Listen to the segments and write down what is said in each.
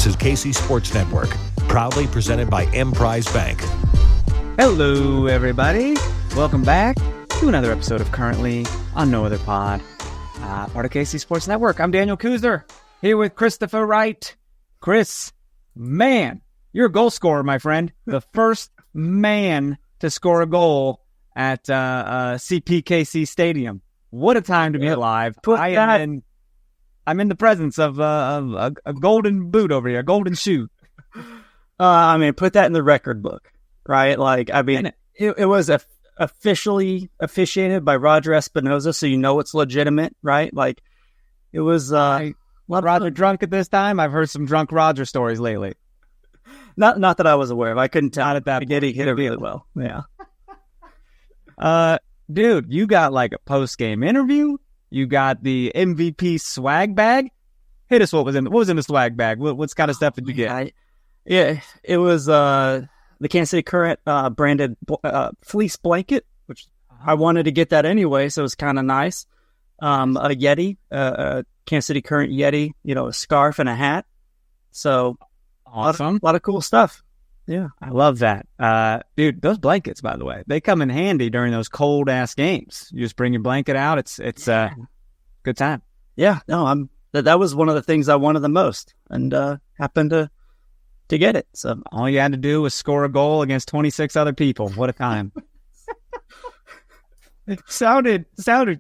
This is KC Sports Network, proudly presented by Emprise Bank. Hello, everybody. Welcome back to another episode of Currently on No Other Pod, part of KC Sports Network. I'm Daniel Kooser, here with Christopher Wright. Chris, man, you're a goal scorer, my friend. The first man to score a goal at CPKC Stadium. What a time to be alive. I'm in the presence of a golden boot over here, a golden shoe. Put that in the record book, right? It was officially officiated by Roger Espinoza, so you know it's legitimate, right? Like, it was Roger drunk at this time? I've heard some drunk Roger stories lately. Not that I was aware of. I couldn't tell. Not at that point. He hit it really well. Yeah. Dude, you got like a post-game interview. You got the MVP swag bag. Hit us. What was in the swag bag? What kind of stuff did you get? It was the Kansas City Current branded fleece blanket, which I wanted to get that anyway, so it was kind of nice. A Yeti, a Kansas City Current Yeti, a scarf and a hat. So awesome, a lot of cool stuff. Yeah, I love that. Dude, those blankets, by the way, they come in handy during those cold ass games. You just bring your blanket out. It's good time. Yeah, no, that was one of the things I wanted the most, and happened to get it. So all you had to do was score a goal against 26 other people. What a time. It sounded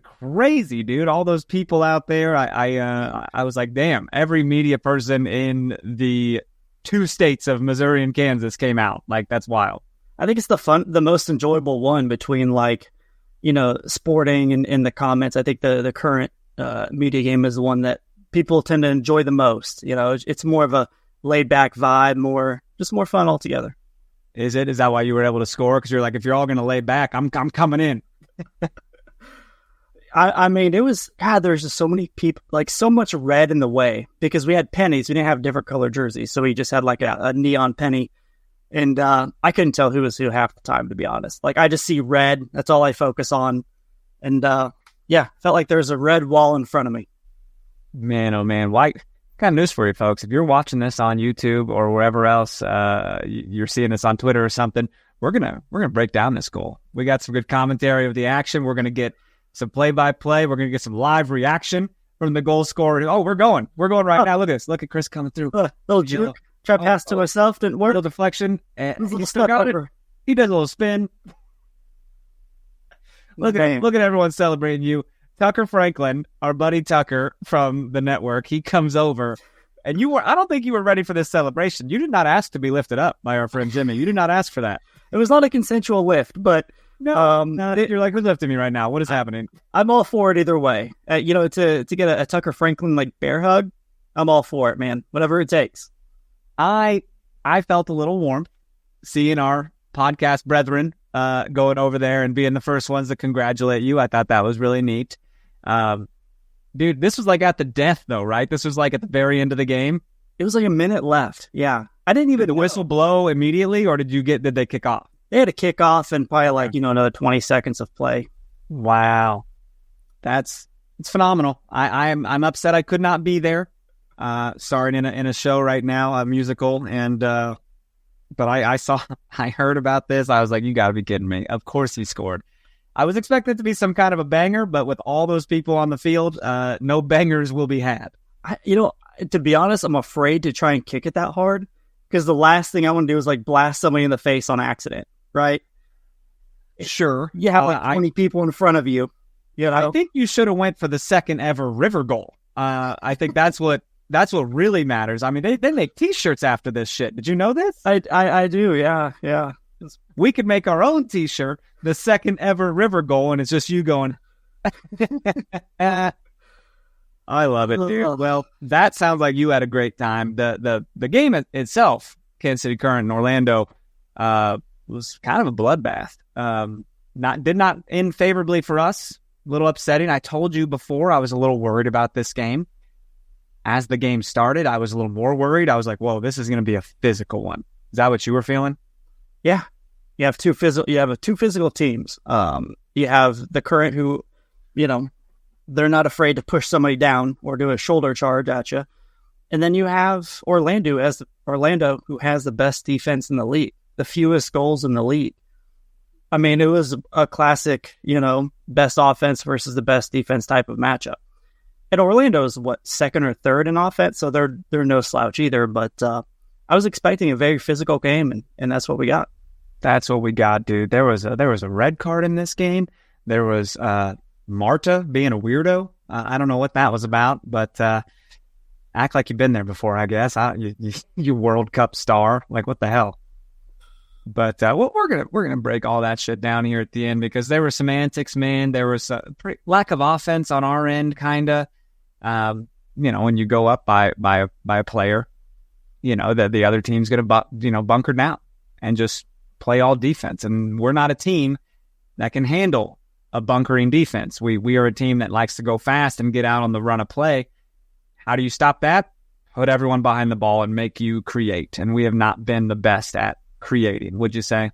crazy, dude. All those people out there. I was like, damn, every media person in the two states of Missouri and Kansas came out. Like, that's wild. I think it's the most enjoyable one between sporting and the comments. I think the current media game is the one that people tend to enjoy the most. It's more of a laid back vibe, more fun altogether. Is it? Is that why you were able to score? Because you're like, if you're all going to lay back, I'm coming in. It was, God, there's just so many people, like so much red in the way because we had pennies. We didn't have different colored jerseys. So we just had like a neon penny. And I couldn't tell who was who half the time, to be honest. Like, I just see red. That's all I focus on. And felt like there's a red wall in front of me. Man, oh man. Why? Kind of news for you folks. If you're watching this on YouTube or wherever else, you're seeing this on Twitter or something, we're gonna break down this goal. We got some good commentary of the action. We're gonna get some play-by-play. We're gonna get some live reaction from the goal scorer. Oh, we're going right now. Look at this. Look at Chris coming through. Little juke. Try pass to myself. Didn't work. Little deflection. And he still got it. He does a little spin. Look at everyone celebrating you. Tucker Franklin, our buddy Tucker from the network, he comes over, and I don't think you were ready for this celebration. You did not ask to be lifted up by our friend Jimmy. You did not ask for that. It was not a consensual lift, but no, you're like, who's lifting me right now? What is happening? I'm all for it either way. To get a Tucker Franklin like bear hug, I'm all for it, man. Whatever it takes. I felt a little warmth seeing our podcast brethren going over there and being the first ones to congratulate you. I thought that was really neat. Dude, this was like at the death though, right? This was like at the very end of the game. It was like a minute left. Yeah. I didn't even Did the whistle blow immediately, or did they kick off? They had a kick off and probably another 20 seconds of play. Wow. It's phenomenal. I'm upset I could not be there. Starring in a show right now, a musical, and but I heard about this. I was like, you gotta be kidding me. Of course he scored. I was expecting it to be some kind of a banger, but with all those people on the field, no bangers will be had. To be honest, I'm afraid to try and kick it that hard because the last thing I want to do is like blast somebody in the face on accident, right? Sure. You have 20 people in front of you. I think you should have went for the second ever river goal. I think that's what really matters. I mean, they make T-shirts after this shit. Did you know this? I do. Yeah. We could make our own T-shirt, the second ever river goal, and it's just you going. I love it, dude. Well, that sounds like you had a great time. The game itself, Kansas City Current and Orlando, was kind of a bloodbath. Did not end favorably for us. A little upsetting. I told you before I was a little worried about this game. As the game started, I was a little more worried. I was like, whoa, this is going to be a physical one. Is that what you were feeling? Yeah. You have two physical teams. You have the Current who, they're not afraid to push somebody down or do a shoulder charge at you. And then you have Orlando, who has the best defense in the league, the fewest goals in the league. I mean, it was a classic, best offense versus the best defense type of matchup. And Orlando is second or third in offense, so they're no slouch either. But I was expecting a very physical game, and that's what we got. That's what we got, dude. There was a red card in this game. There was Marta being a weirdo. I don't know what that was about, but act like you've been there before, I guess. You World Cup star, like what the hell? But we're gonna break all that shit down here at the end, because there were some antics, man. There was a lack of offense on our end, kinda. When you go up by a player, that the other team's gonna bunker down and just play all defense, and we're not a team that can handle a bunkering defense. We are a team that likes to go fast and get out on the run of play. How do you stop that? Put everyone behind the ball and make you create, and we have not been the best at creating, would you say?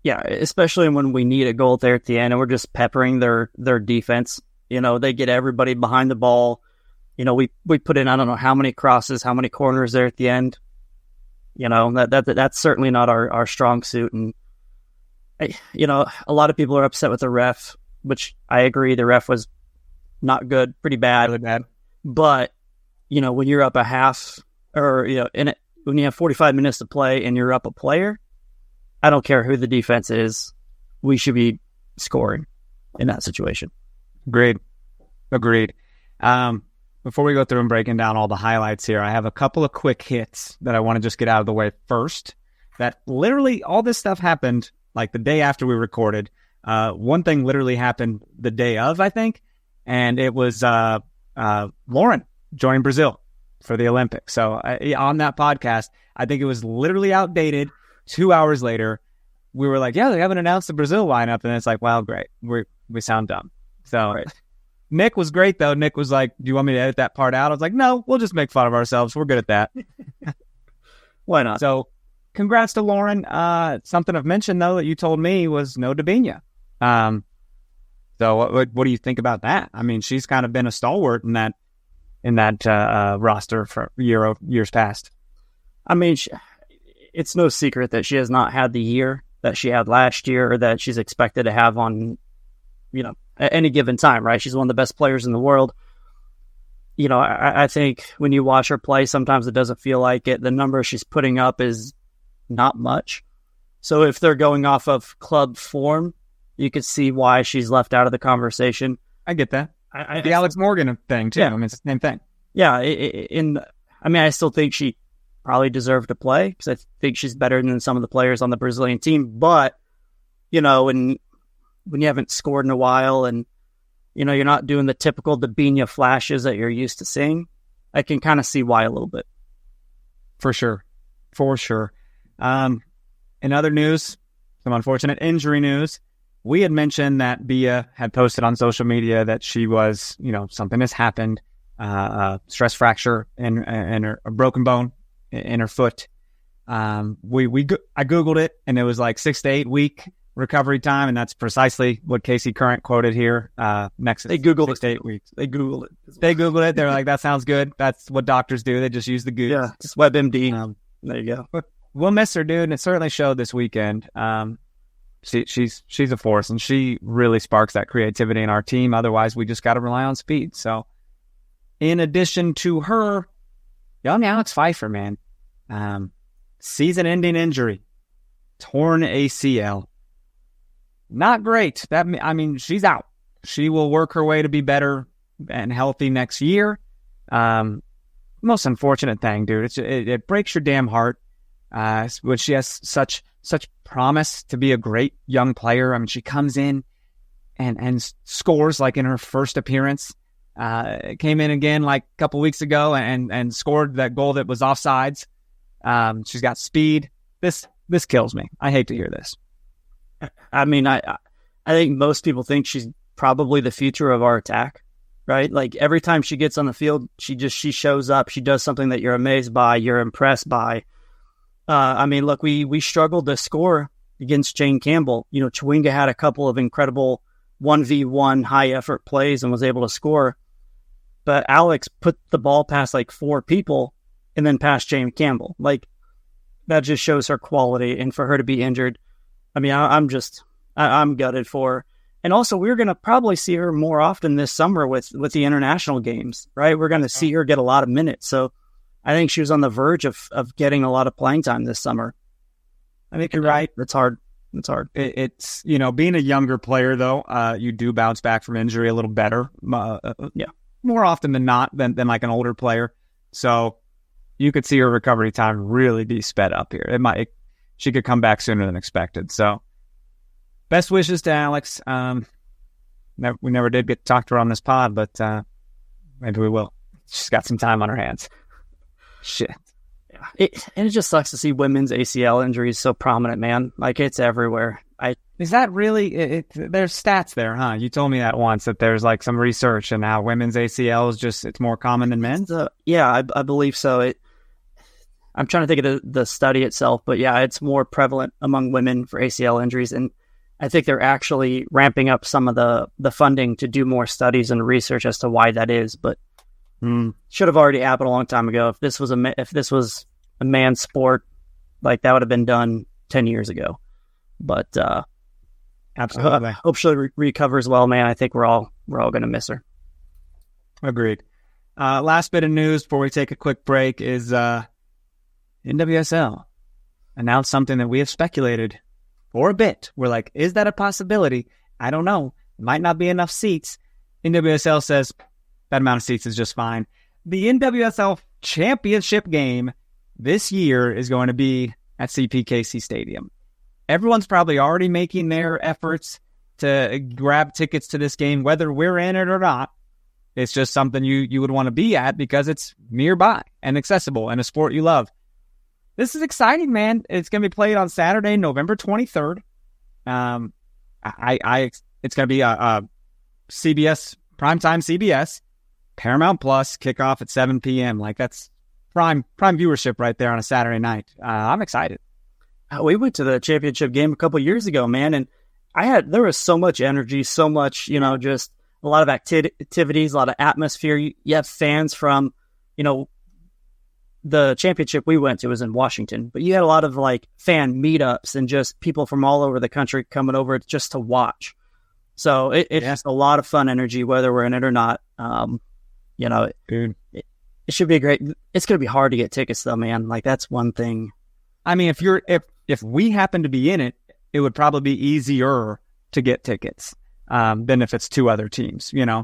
Yeah, especially when we need a goal there at the end and we're just peppering their defense. They get everybody behind the ball. We put in, I don't know how many crosses, how many corners there at the end. That's certainly not our strong suit. And, a lot of people are upset with the ref, which I agree. The ref was not good, pretty bad. Really bad. But, when you're up a half or, when you have 45 minutes to play and you're up a player, I don't care who the defense is. We should be scoring in that situation. Agreed. Before we go through and breaking down all the highlights here, I have a couple of quick hits that I want to just get out of the way first. That literally all this stuff happened like the day after we recorded. One thing literally happened the day of, I think, and it was Lauren joining Brazil for the Olympics. So on that podcast, I think it was literally outdated. 2 hours later, we were like, yeah, they haven't announced the Brazil lineup. And it's like, wow, great. We sound dumb. So right. Nick was great, though. Nick was like, do you want me to edit that part out? I was like, no, we'll just make fun of ourselves. We're good at that. Why not? So congrats to Lauren. Something I've mentioned, though, that you told me was no Dabinia. So what do you think about that? I mean, she's kind of been a stalwart in that roster for years past. I mean, it's no secret that she has not had the year that she had last year, or that she's expected to have on, at any given time, right? She's one of the best players in the world. I think when you watch her play, sometimes it doesn't feel like it. The number she's putting up is not much. So if they're going off of club form, you could see why she's left out of the conversation. I get that. The Alex Morgan thing, too. Yeah. I mean, it's the same thing. Yeah. I still think she probably deserved to play, because I think she's better than some of the players on the Brazilian team. But, when you haven't scored in a while and, you're not doing the typical Dabinia flashes that you're used to seeing, I can kind of see why a little bit. For sure. In other news, some unfortunate injury news, we had mentioned that Bia had posted on social media that she was, something has happened, stress fracture and a broken bone in her foot. I Googled it, and it was like 6 to 8 week recovery time, and that's precisely what Casey Current quoted here. They Googled 6 to 8 weeks. They Googled it. They Googled it. They were like, that sounds good. That's what doctors do. They just use the Google. Yeah, just WebMD. There you go. We'll miss her, dude, and it certainly showed this weekend. She's a force, and she really sparks that creativity in our team. Otherwise, we just got to rely on speed. So, in addition to her, young Alex Pfeiffer, man, season-ending injury, torn ACL. Not great. She's out. She will work her way to be better and healthy next year. Most unfortunate thing, dude. It breaks your damn heart. When she has such promise to be a great young player. I mean, she comes in and scores like in her first appearance. Came in again like a couple weeks ago and scored that goal that was offsides. She's got speed. This kills me. I hate to hear this. I mean, I think most people think she's probably the future of our attack, right? Like every time she gets on the field, she shows up. She does something that you're amazed by, you're impressed by. Look, we struggled to score against Jane Campbell. Chwinga had a couple of incredible 1v1 high effort plays and was able to score. but Alex put the ball past like 4 people and then past James Campbell. Like, that just shows her quality. And for her to be injured, I mean, I'm gutted for her. And also, we're going to probably see her more often this summer with the international games, right? We're going to see her get a lot of minutes. So I think she was on the verge of getting a lot of playing time this summer. I think you're right. It's hard. It's, being a younger player, though, you do bounce back from injury a little better. More often than not than like an older player. So you could see her recovery time really be sped up here. She could come back sooner than expected. So best wishes to Alex. We never did get to talk to her on this pod, but maybe we will. She's got some time on her hands. Shit. Yeah. It just sucks to see women's ACL injuries so prominent, man. Like, it's everywhere. Is that really? There's stats there, huh? You told me that once, that there's like some research and how women's ACL is it's more common than men's. Yeah, I believe so. I'm trying to think of the study itself, but yeah, it's more prevalent among women for ACL injuries, and I think they're actually ramping up some of the funding to do more studies and research as to why that is. But should have already happened a long time ago. If this was a man's sport, like, that would have been done 10 years ago. But absolutely, I hope she recovers well, man. I think we're all going to miss her. Agreed. Last bit of news before we take a quick break is NWSL announced something that we have speculated for a bit. We're like, is that a possibility? I don't know. Might not be enough seats. NWSL says that amount of seats is just fine. The NWSL championship game this year is going to be at CPKC Stadium. Everyone's probably already making their efforts to grab tickets to this game, whether we're in it or not. It's just something you would want to be at because it's nearby and accessible and a sport you love. This is exciting, man. It's going to be played on Saturday, November 23rd. It's going to be a CBS, primetime CBS, Paramount Plus, kickoff at 7 p.m. Like, that's prime viewership right there on a Saturday night. I'm excited. We went to the championship game a couple years ago, man, and there was so much energy, so much, just a lot of activities, a lot of atmosphere. You have fans from, the championship we went to was in Washington, but you had a lot of like fan meetups and just people from all over the country coming over just to watch. So it's just a lot of fun energy, whether we're in it or not. Dude, it should be great. It's going to be hard to get tickets though, man. Like, that's one thing. I mean, if we happen to be in it, it would probably be easier to get tickets than if it's 2 other teams, Yeah.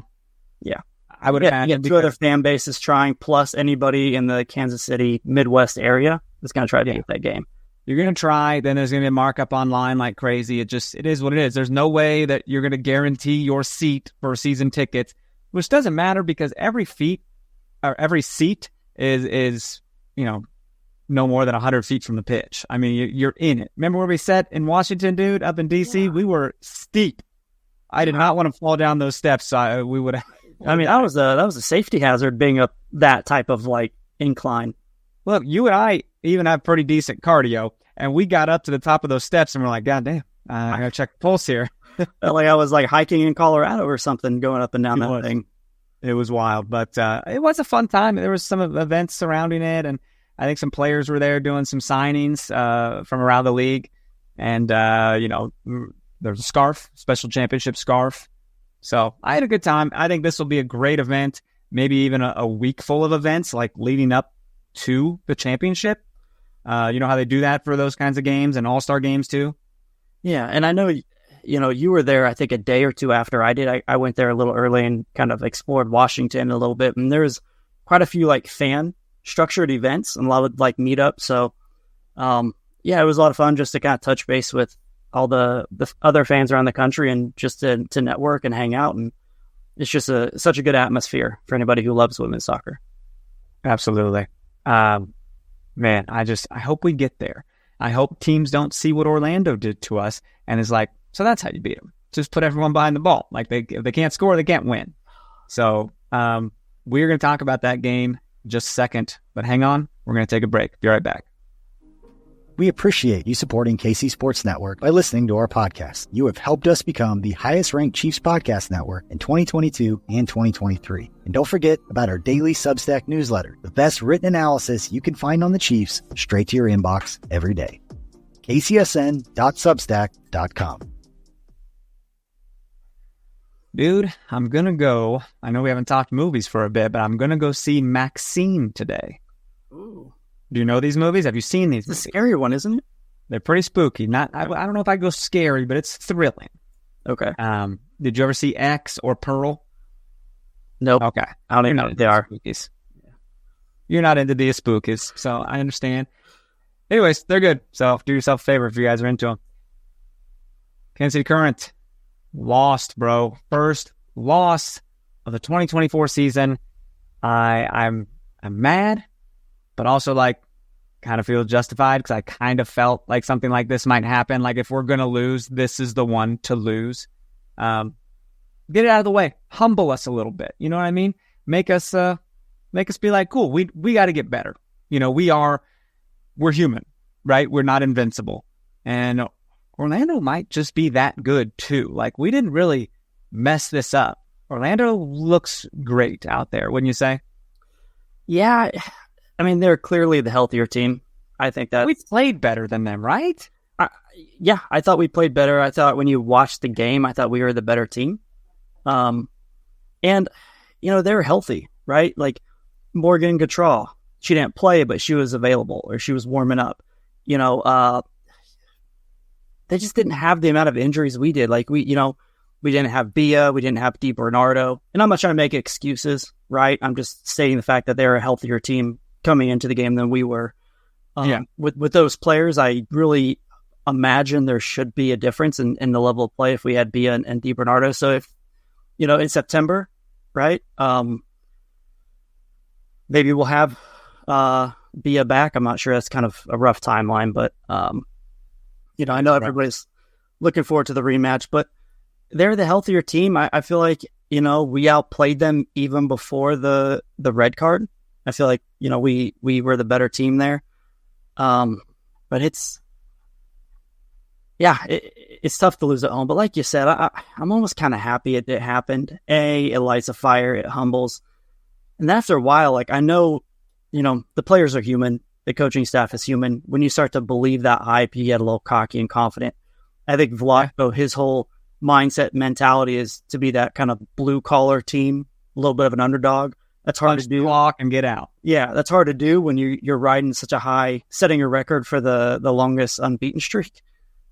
I would imagine 2 other fan bases trying, plus anybody in the Kansas City Midwest area is going to try to get that game. You're going to try, then there's going to be a markup online like crazy. It is what it is. There's no way that you're going to guarantee your seat for season tickets, which doesn't matter because every seat is no more than 100 feet from the pitch. I mean, you're in it. Remember where we sat in Washington, dude, up in D.C.? Yeah. We were steep. I did not want to fall down those steps. So we would have. I mean, that was a safety hazard being up that type of like incline. Look, you and I even have pretty decent cardio, and we got up to the top of those steps, and we're like, God damn, I gotta check the pulse here. Like I was like hiking in Colorado or something, going up and down that thing. It was wild, but it was a fun time. There was some events surrounding it, and I think some players were there doing some signings from around the league, and there's a scarf, special championship scarf. So I had a good time. I think this will be a great event, maybe even a week full of events like leading up to the championship. You know how they do that for those kinds of games and all-star games too? Yeah, and I know, you were there, I think, a day or 2 after I did. I went there a little early and kind of explored Washington a little bit, and there's quite a few like fan-structured events and a lot of like meetups. So, it was a lot of fun just to kind of touch base with all the other fans around the country and just to network and hang out. And it's just such a good atmosphere for anybody who loves women's soccer. Absolutely. Man, I hope we get there. I hope teams don't see what Orlando did to us and is like, so that's how you beat them. Just put everyone behind the ball. Like if they can't score, they can't win. So we're going to talk about that game in just a second, but hang on. We're going to take a break. Be right back. We appreciate you supporting KC Sports Network by listening to our podcast. You have helped us become the highest-ranked Chiefs podcast network in 2022 and 2023. And don't forget about our daily Substack newsletter, the best written analysis you can find on the Chiefs straight to your inbox every day. kcsn.substack.com. Dude, I'm going to go. I know we haven't talked movies for a bit, but I'm going to go see Maxine today. Ooh. Do you know these movies? Have you seen these? It's a scary one, isn't it? They're pretty spooky. I don't know if I go scary, but it's thrilling. Okay. Did you ever see X or Pearl? Nope. Okay. I don't even know what they are. Spookies. You're not into the spookies, so I understand. Anyways, they're good. So do yourself a favor if you guys are into them. Kansas City Current lost, bro. First loss of the 2024 season. I'm mad, but also like kind of feel justified because I kind of felt like something like this might happen. Like if we're gonna lose, this is the one to lose. Get it out of the way. Humble us a little bit. You know what I mean? Make us be like, cool. We got to get better. You know, we're human, right? We're not invincible. And Orlando might just be that good too. Like we didn't really mess this up. Orlando looks great out there, wouldn't you say? Yeah. I mean, they're clearly the healthier team. I think that we played better than them, right? Yeah, I thought we played better. I thought when you watched the game, I thought we were the better team. And, you know, they were healthy, right? Like Morgan Gautreau, she didn't play, but she was available or she was warming up. You know, they just didn't have the amount of injuries we did. Like we didn't have Bia, we didn't have DiBernardo. And I'm not trying to make excuses, right? I'm just stating the fact that they're a healthier team coming into the game than we were. With those players, I really imagine there should be a difference in the level of play if we had Bia and DiBernardo. So if, you know, in September, right, maybe we'll have Bia back. I'm not sure. That's kind of a rough timeline, but, you know, I know everybody's looking forward to the rematch, but they're the healthier team. I feel like, you know, we outplayed them even before the red card. I feel like, you know, we were the better team there. But it's tough to lose at home. But like you said, I'm almost kind of happy it happened. It lights a fire. It humbles. And after a while, like I know, you know, the players are human. The coaching staff is human. When you start to believe that hype, you get a little cocky and confident. I think Vlatko, his whole mindset mentality is to be that kind of blue collar team, a little bit of an underdog. That's hard to do. Block and get out. Yeah, that's hard to do when you're riding such a high, setting a record for the longest unbeaten streak.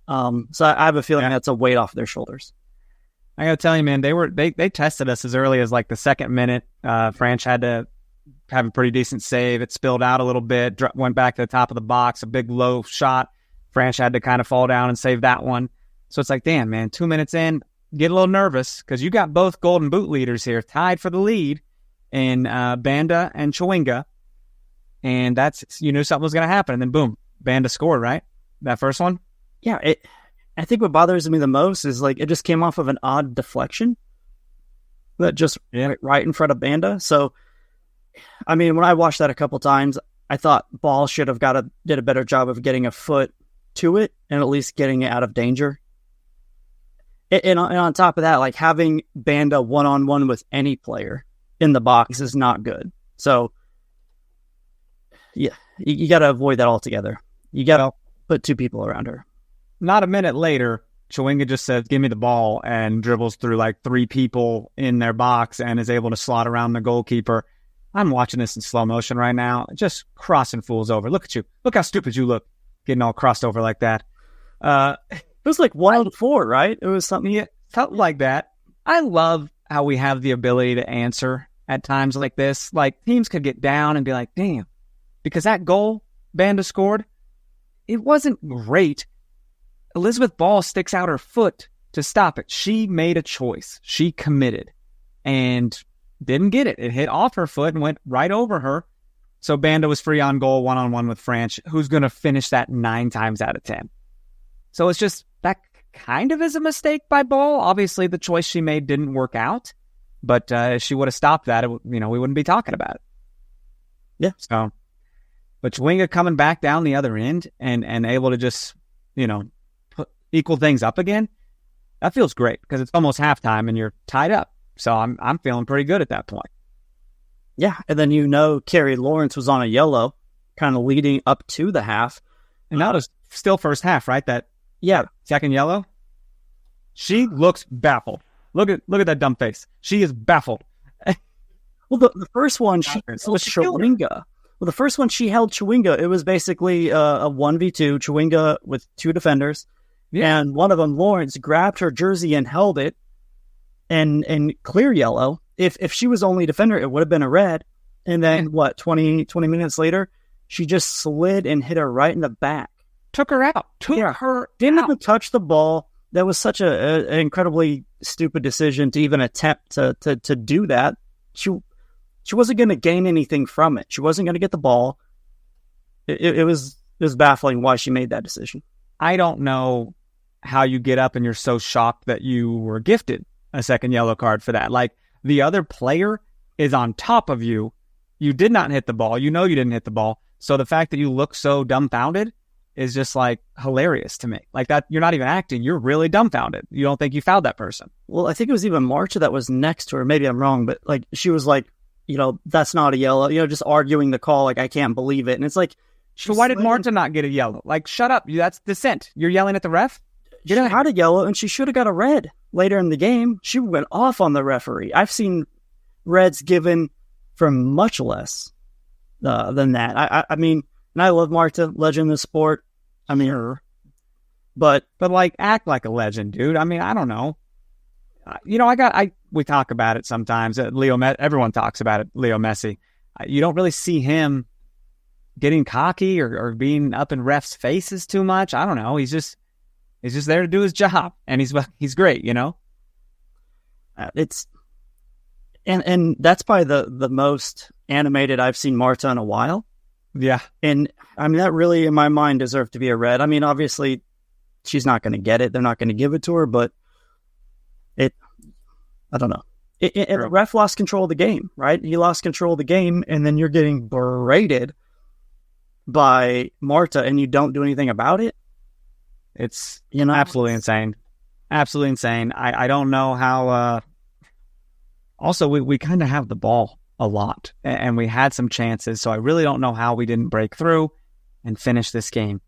So I have a feeling that's a weight off their shoulders. I gotta tell you, man, they tested us as early as like the second minute. Franch had to have a pretty decent save. It spilled out a little bit, went back to the top of the box, a big low shot. Franch had to kind of fall down and save that one. So it's like, damn, man, 2 minutes in, get a little nervous because you got both Golden Boot leaders here tied for the lead in Banda and Chewinga. And that's, you knew something was going to happen. And then boom, Banda scored, right? That first one? Yeah. I think what bothers me the most is like, it just came off of an odd deflection that just right in front of Banda. So, I mean, when I watched that a couple times, I thought Ball should have did a better job of getting a foot to it and at least getting it out of danger. And on top of that, like having Banda one-on-one with any player in the box is not good. So, yeah, you got to avoid that altogether. You got to put two people around her. Not a minute later, Chewinga just says, give me the ball, and dribbles through like three people in their box and is able to slot around the goalkeeper. I'm watching this in slow motion right now, just crossing fools over. Look at you. Look how stupid you look, getting all crossed over like that. It was like 1-4, right? It was something. Yeah, felt like that. I love how we have the ability to answer at times like this. Like teams could get down and be like, damn, because that goal Banda scored, it wasn't great. Elizabeth Ball sticks out her foot to stop it. She made a choice. She committed and didn't get it. It hit off her foot and went right over her. So Banda was free on goal, one-on-one with Franch, who's going to finish that 9 times out of 10. So it's just, that kind of is a mistake by Ball. Obviously, the choice she made didn't work out. But if she would have stopped that, we wouldn't be talking about it. Yeah. So But Chewinga coming back down the other end and able to just, equal things up again, that feels great because it's almost halftime and you're tied up. So I'm feeling pretty good at that point. Yeah, and then Carrie Lawrence was on a yellow, kind of leading up to the half. And that was still first half, right? Second yellow. She looks baffled. Look at that dumb face. She is baffled. Well, the first one was Chewinga. Well, the first one she held Chewinga. It was basically a 1v2, Chewinga with two defenders. Yeah. And one of them, Lawrence, grabbed her jersey and held it and clear yellow. If she was only a defender, it would have been a red. And then, 20 minutes later, she just slid and hit her right in the back. Took her out. Didn't even touch the ball. That was such an incredibly stupid decision to even attempt to do that. She wasn't going to gain anything from it. She wasn't going to get the ball. It was baffling why she made that decision. I don't know how you get up and you're so shocked that you were gifted a second yellow card for that. Like, the other player is on top of you. You did not hit the ball. You didn't hit the ball. So the fact that you look so dumbfounded is just like hilarious to me. Like that, you're not even acting. You're really dumbfounded. You don't think you fouled that person. Well, I think it was even Marcia that was next to her. Maybe I'm wrong, but like she was like, that's not a yellow. Just arguing the call. Like, I can't believe it. And it's like, so why did Marcia not get a yellow? Like, shut up. That's dissent. You're yelling at the ref. She had a yellow, and she should have got a red later in the game. She went off on the referee. I've seen reds given for much less than that. I mean, and I love Marta, legend of the sport. I mean, her. But like, act like a legend, dude. I mean, I don't know. We talk about it sometimes. Everyone talks about it. Leo Messi. You don't really see him getting cocky or being up in refs' faces too much. I don't know. He's just there to do his job, and he's great. It's and that's probably the most animated I've seen Marta in a while. Yeah, and I mean that really, in my mind, deserved to be a red. I mean, obviously, she's not going to get it. They're not going to give it to her, but I don't know. The ref lost control of the game, right? He lost control of the game, and then you're getting berated by Marta, and you don't do anything about it. It's absolutely insane. Absolutely insane. I don't know how... Also, we kind of have the ball a lot, and we had some chances, so I really don't know how we didn't break through and finish this game.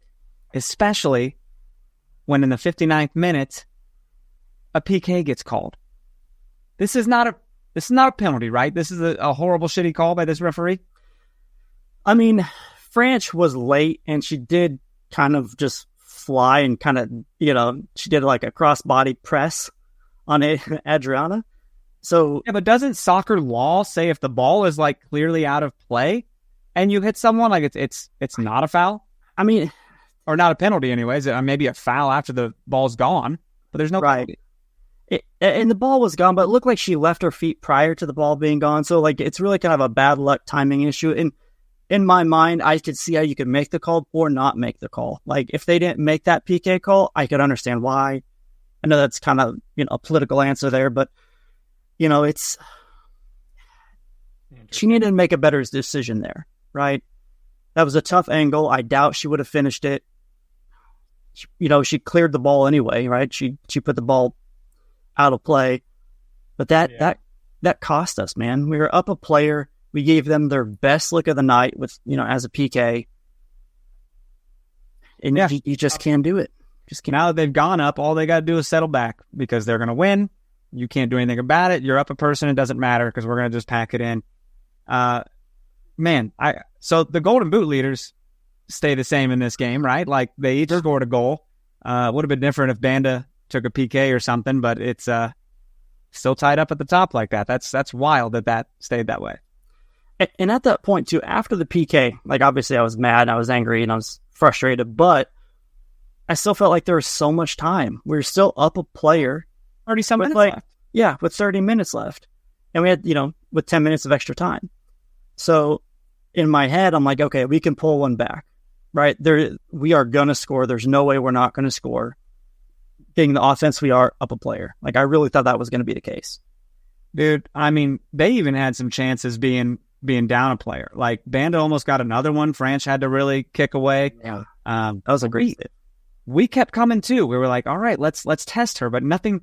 Especially when in the 59th minute, a PK gets called. This is not a penalty, right? This is a horrible, shitty call by this referee. I mean, Franch was late, and she did kind of just fly and kind of, she did like a crossbody press on Adriana. So yeah, but doesn't soccer law say if the ball is like clearly out of play and you hit someone, like it's not a foul? I mean, or not a penalty, anyways. Maybe a foul after the ball's gone, but there's no penalty. And the ball was gone, but it looked like she left her feet prior to the ball being gone. So like it's really kind of a bad luck timing issue. And in my mind, I could see how you could make the call or not make the call. Like if they didn't make that PK call, I could understand why. I know that's kind of a political answer there, but it's she needed to make a better decision there, right? That was a tough angle. I doubt she would have finished it. She cleared the ball anyway, right? She put the ball out of play, but that cost us, man. We were up a player. We gave them their best look of the night with, as a PK, and you just can't do it. Now that they've gone up, all they got to do is settle back because they're going to win. You can't do anything about it. You're up a person. It doesn't matter because we're going to just pack it in. So the Golden Boot leaders stay the same in this game, right? Like they each scored a goal. Would have been different if Banda took a PK or something, but it's still tied up at the top like that. That's wild that stayed that way. And at that point too, after the PK, like obviously I was mad, I was angry, and I was frustrated, but I still felt like there was so much time. We were still up a player. 30-some minutes left. Yeah, with 30 minutes left. And we had, with 10 minutes of extra time. So in my head, I'm like, okay, we can pull one back, right? We are going to score. There's no way we're not going to score. Being the offense, we are up a player. Like, I really thought that was going to be the case. Dude, I mean, they even had some chances being being down a player. Like Banda almost got another one. Franch had to really kick away. Yeah, that was a great save. We kept coming too. We were like, all right, let's test her, but nothing.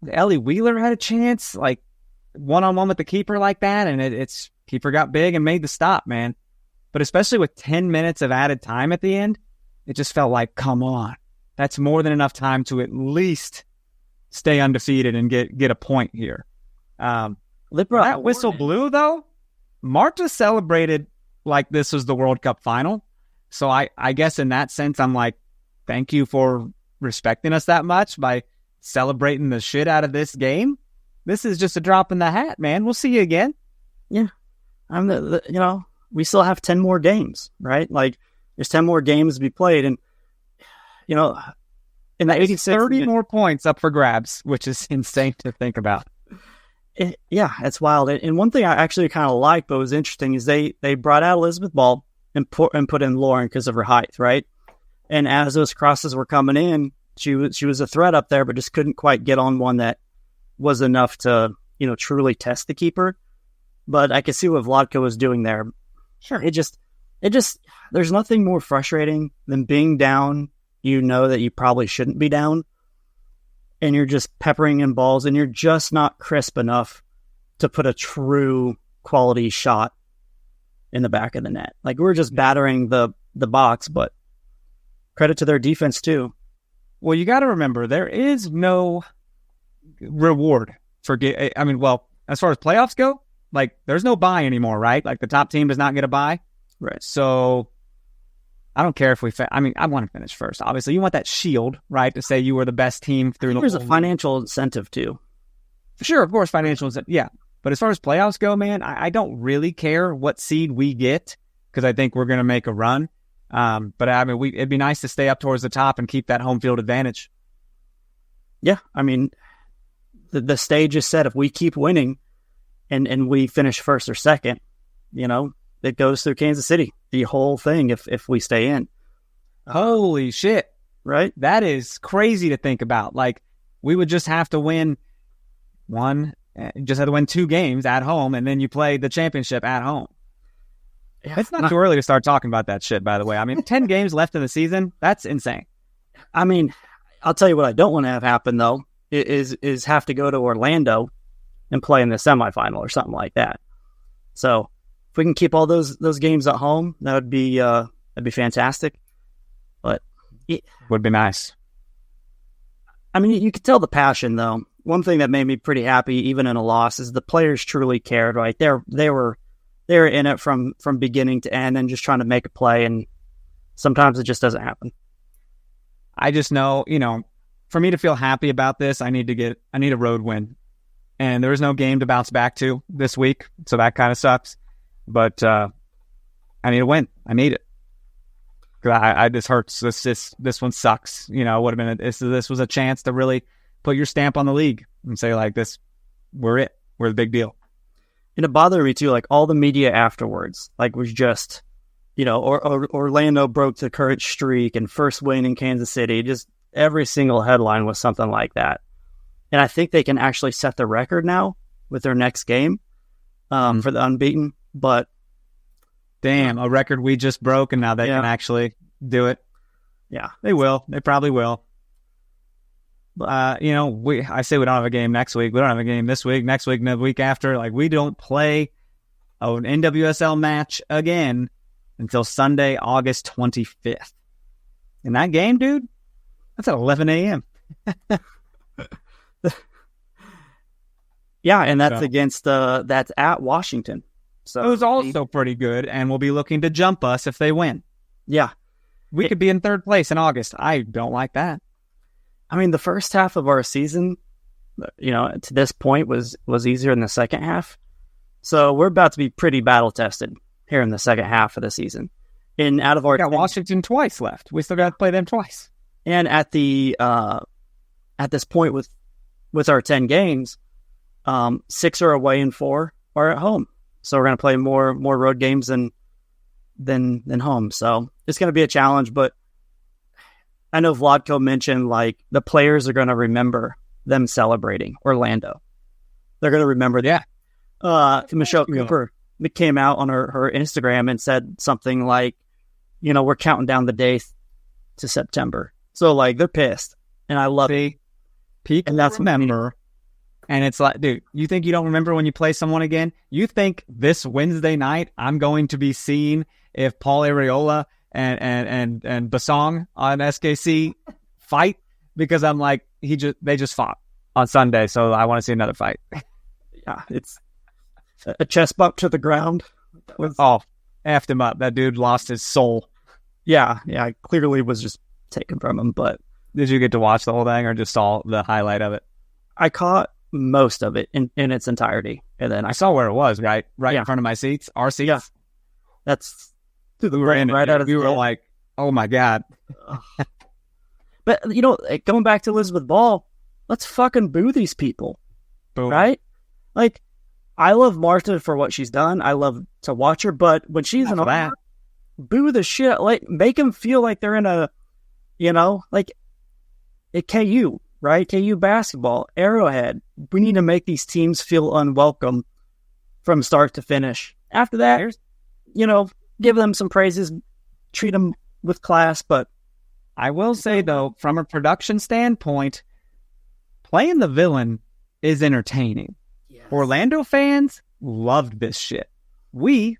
Ellie Wheeler had a chance, like one-on-one with the keeper like that, and it's keeper got big and made the stop, man. But especially with 10 minutes of added time at the end, it just felt like, come on, that's more than enough time to at least stay undefeated and get a point here. That whistle blew, though. Marta celebrated like this was the World Cup final. So I guess in that sense, I'm like, thank you for respecting us that much by celebrating the shit out of this game. This is just a drop in the hat, man. We'll see you again. Yeah. We still have 10 more games, right? Like, there's 10 more games to be played. And, in that 86... 30 more points up for grabs, which is insane to think about. It's wild. And one thing I actually kind of like, but was interesting, is they brought out Elizabeth Ball and put in Lauren because of her height, right? And as those crosses were coming in, she was a threat up there, but just couldn't quite get on one that was enough to, truly test the keeper. But I could see what Vladka was doing there. Sure. It just, there's nothing more frustrating than being down. That you probably shouldn't be down, and you're just peppering in balls, and you're just not crisp enough to put a true quality shot in the back of the net. Like, we're just battering the box, but credit to their defense too. Well, you got to remember, there is no reward for as far as playoffs go, like, there's no bye anymore, right? Like, the top team does not get a bye. Right. So I don't care if I want to finish first. Obviously, you want that shield, right, to say you were the best team through the whole There's a financial incentive too. Sure, of course, financial incentive. Yeah. But as far as playoffs go, man, I don't really care what seed we get because I think we're going to make a run. But it'd be nice to stay up towards the top and keep that home field advantage. Yeah, the stage is set. If we keep winning and we finish first or second, it goes through Kansas City, the whole thing, if we stay in. Holy shit. Right? That is crazy to think about. Like, we would just have to win two games at home, and then you play the championship at home. Yeah, it's not too early to start talking about that shit, by the way. 10 games left in the season, that's insane. I'll tell you what I don't want to have happen, though, is have to go to Orlando and play in the semifinal or something like that. So if we can keep all those games at home, that'd be fantastic. But would be nice. You could tell the passion, though. One thing that made me pretty happy, even in a loss, is the players truly cared. Right, they were in it from beginning to end and just trying to make a play. And sometimes it just doesn't happen. I just know, for me to feel happy about this, I need a road win, and there is no game to bounce back to this week, so that kind of sucks. But I need a win. I need it. This hurts. This one sucks. Would have been this was a chance to really put your stamp on the league and say, like, this, we're the big deal. And it bothered me too. Like, all the media afterwards, like, was just, Orlando broke the current streak and first win in Kansas City. Just every single headline was something like that. And I think they can actually set the record now with their next game for the unbeaten. But damn, a record we just broke, and now they can actually do it. Yeah, they will. They probably will. I say we don't have a game next week. We don't have a game this week, next week, and the week after. Like, we don't play an NWSL match again until Sunday, August 25th. And that game, dude, that's at 11 a.m. Yeah, and that's that's at Washington. So it was also pretty good, and will be looking to jump us if they win. Yeah. We could be in third place in August. I don't like that. The first half of our season, to this point was easier than the second half. So we're about to be pretty battle tested here in the second half of the season. And out of our... We got Washington twice left. We still got to play them twice. And at this point with our 10 games, 6 are away and 4 are at home. So we're going to play more road games than home. So it's going to be a challenge, but I know Vladko mentioned, like, the players are going to remember them celebrating Orlando. They're going to remember that. Michelle Cooper came out on her Instagram and said something like, we're counting down the days to September. So like they're pissed, and I love it. People And that's remember. And it's like, dude, you think you don't remember when you play someone again? You think this Wednesday night I'm going to be seeing if Paul Areola and Basong on SKC fight? Because I'm like, they just fought on Sunday, so I want to see another fight. Yeah, it's a chest bump to the ground. Effed him up. That dude lost his soul. Yeah, clearly was just taken from him. But did you get to watch the whole thing or just saw the highlight of it? I caught most of it in its entirety, and then I saw where it was, right Yeah. in front of my seats, our seats. Yeah. That's we were in right it. out of we the were like, oh my god. But going back to Elizabeth Ball, let's fucking boo these people. Boom. Right? Like, I love Marta for what she's done. I love to watch her, but when she's in that, boo the shit. Like, make them feel like they're in a, like at KU, right? KU basketball, Arrowhead. We need to make these teams feel unwelcome from start to finish. After that, give them some praises, treat them with class. But I will say, though, from a production standpoint, playing the villain is entertaining. yes. Orlando fans loved this shit. We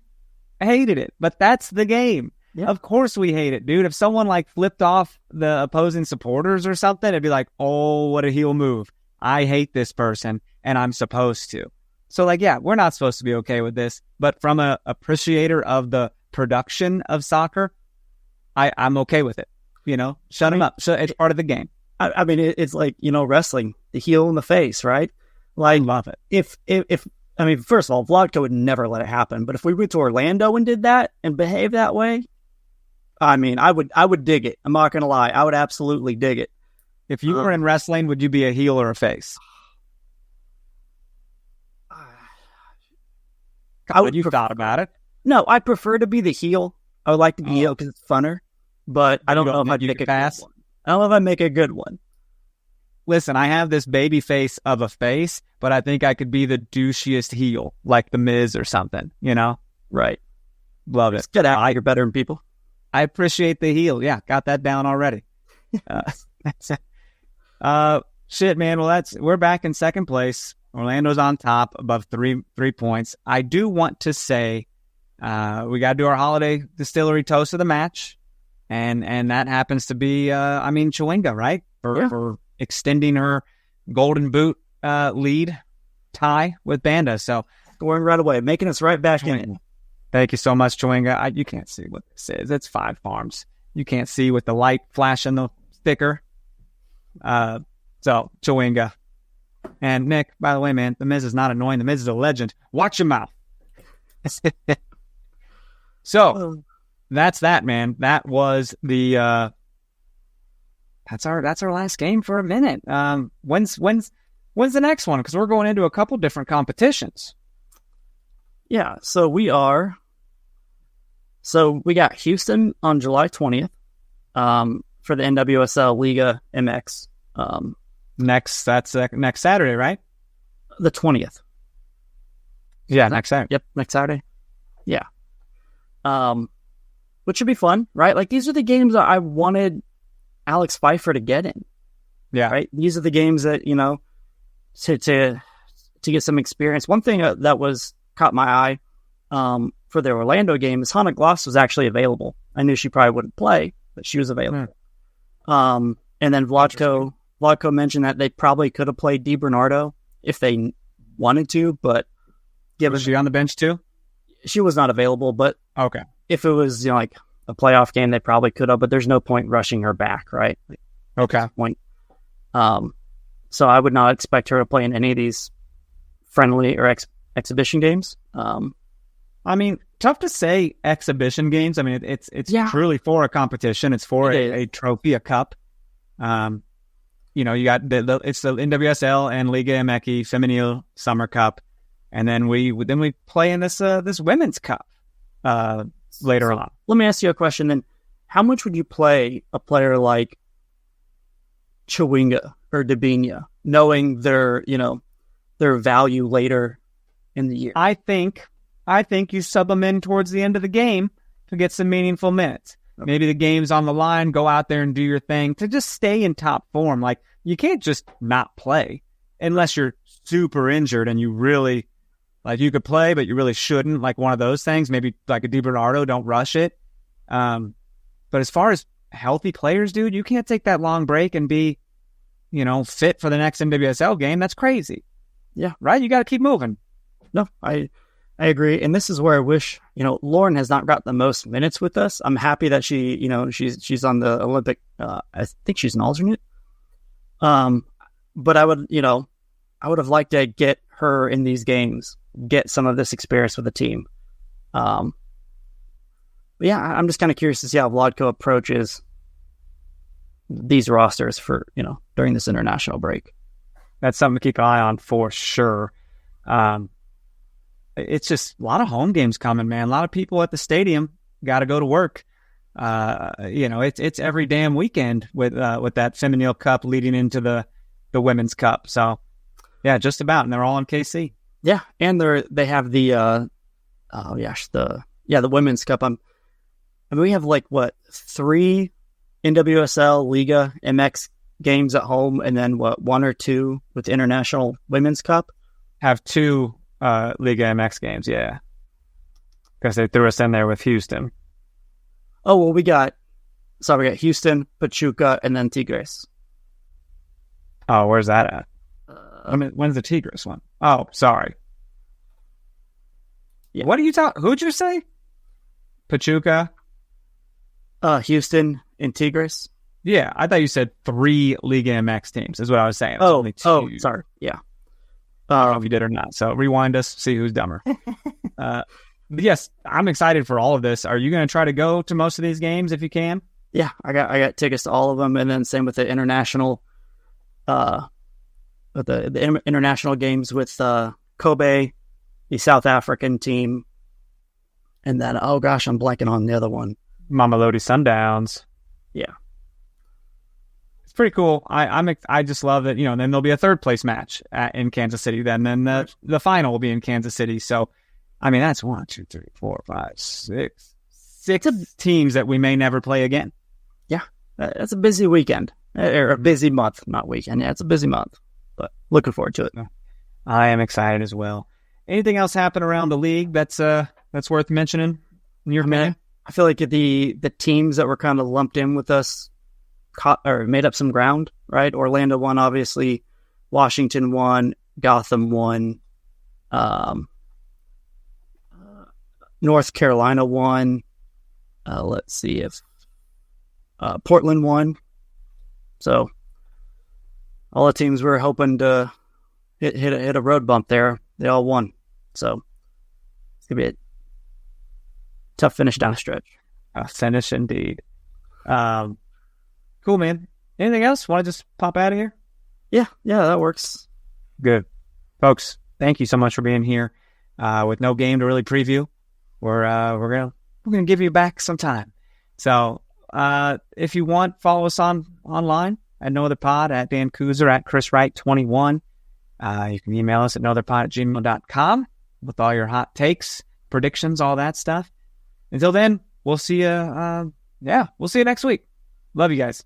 hated it, but that's the game. Yeah. Of course we hate it, dude. If someone like flipped off the opposing supporters or something, it'd be like, oh, what a heel move. I hate this person, and I'm supposed to. So, like, yeah, we're not supposed to be okay with this, but from a appreciator of the production of soccer, I'm okay with it. Shut them up. So it's part of the game. I mean, it's like, wrestling, the heel in the face, right? Like, I love it. If first of all, Vlodka would never let it happen. But if we went to Orlando and did that and behaved that way, I mean, I would dig it. I'm not going to lie. I would absolutely dig it. If you were in wrestling, would you be a heel or a face? You've thought about it. No, I prefer to be the heel. I would like to be heel because it's funner. But I don't know if I'd make a pass. good one. I don't know if I'd make a good one. Listen, I have this baby face of a face, but I think I could be the douchiest heel, like the Miz or something, Right. Love it. Just get out. You're better than people. I appreciate the heel. Yeah, got that down already. Shit, man. Well, we're back in second place. Orlando's on top, above 3 points. I do want to say we got to do our holiday distillery toast of the match, and that happens to be, Chewinga, right? For extending her golden boot lead tie with Banda. So going right away, making us right back in it. Thank you so much, Chewinga. You can't see what this is. It's 5 Farms. You can't see with the light flashing the sticker. So, Chewinga. And Nick, by the way, man, the Miz is not annoying. The Miz is a legend. Watch your mouth. So, that's that, man. That was the that's our last game for a minute. When's the next one? Because we're going into a couple different competitions. Yeah, so we got Houston on July 20th for the NWSL Liga MX. That's next Saturday, right? The 20th. Yeah, next Saturday. Yep, next Saturday. Yeah. Which should be fun, right? Like, these are the games that I wanted Alex Pfeiffer to get in. Yeah. Right? These are the games that, to get some experience. One thing that caught my eye for the Orlando game is Hannah Gloss was actually available. I knew she probably wouldn't play, but she was available. And then Vlodko mentioned that they probably could have played DiBernardo if they wanted to, but was she on the bench too? She was not available, but okay. If it was like a playoff game, they probably could have, but there's no point rushing her back, right? Okay. Point. So I would not expect her to play in any of these friendly or exhibition games. Tough to say exhibition games. I mean, it's truly for a competition. It's for a trophy, a cup. You got it's the NWSL and Liga MX Femenil Summer Cup, and then we play in this women's cup later on. Let me ask you a question then. How much would you play a player like Chewinga or Dabinia, knowing their value later in the year? I think I think you sub them in towards the end of the game to get some meaningful minutes. Maybe the game's on the line, go out there and do your thing to just stay in top form. Like, you can't just not play unless you're super injured and you really, like, you could play, but you really shouldn't. Like one of those things, maybe like a DiBernardo, don't rush it. But as far as healthy players, dude, you can't take that long break and be, fit for the next NWSL game. That's crazy. Yeah. Right? You got to keep moving. No, I agree. And this is where I wish, Lauren has not got the most minutes with us. I'm happy that she's on the Olympic, I think she's an alternate. But I would have liked to get her in these games, get some of this experience with the team. But yeah, I'm just kind of curious to see how Vladko approaches these rosters for, during this international break. That's something to keep an eye on for sure. It's just a lot of home games coming, man. A lot of people at the stadium got to go to work. It's every damn weekend with that Feminine Cup leading into the Women's Cup. So yeah, just about, and they're all in KC. Yeah, and they have the Women's Cup. We have 3 NWSL Liga MX games at home, and then 1 or 2 with the International Women's Cup. Have 2 Liga MX games, yeah, because they threw us in there with Houston. Oh well, we got Houston, Pachuca, and then Tigres. Oh, where's that at? When's the Tigres one? Oh, sorry. Yeah. What are you talking? Who'd you say? Pachuca, Houston, and Tigres. Yeah, I thought you said 3 Liga MX teams. Is what I was saying. Only 2. Sorry. Yeah. I don't know if you did or not. So rewind us, see who's dumber. Yes, I'm excited for all of this. Are you going to try to go to most of these games if you can? Yeah, I got tickets to all of them, and then same with the international, the international games with Kobe, the South African team, and then I'm blanking on the other one. Mamelodi Sundowns. Yeah. It's pretty cool. I just love it. Then there'll be a 3rd place match in Kansas City. Then the final will be in Kansas City. So, that's 1, 2, 3, 4, 5, 6 teams that we may never play again. Yeah, it's a busy weekend or a busy month, not weekend. Yeah, it's a busy month, but looking forward to it. I am excited as well. Anything else happen around the league that's worth mentioning in your opinion? I feel like the teams that were kind of lumped in with us made up some ground, right? Orlando won, obviously. Washington won. Gotham won. North Carolina won. Let's see if Portland won. So all the teams were hoping to hit a road bump there. They all won. So it's gonna be a tough finish down the stretch. A finish indeed. Cool, man. Anything else? Want to just pop out of here? Yeah, that works. Good. Folks, thank you so much for being here. With no game to really preview, we're gonna give you back some time. So if you want, follow us online at No Other Pod, at Dan Kooser, at Chris Wright 21. You can email us at nootherpod@gmail.com with all your hot takes, predictions, all that stuff. Until then, we'll see you. We'll see you next week. Love you guys.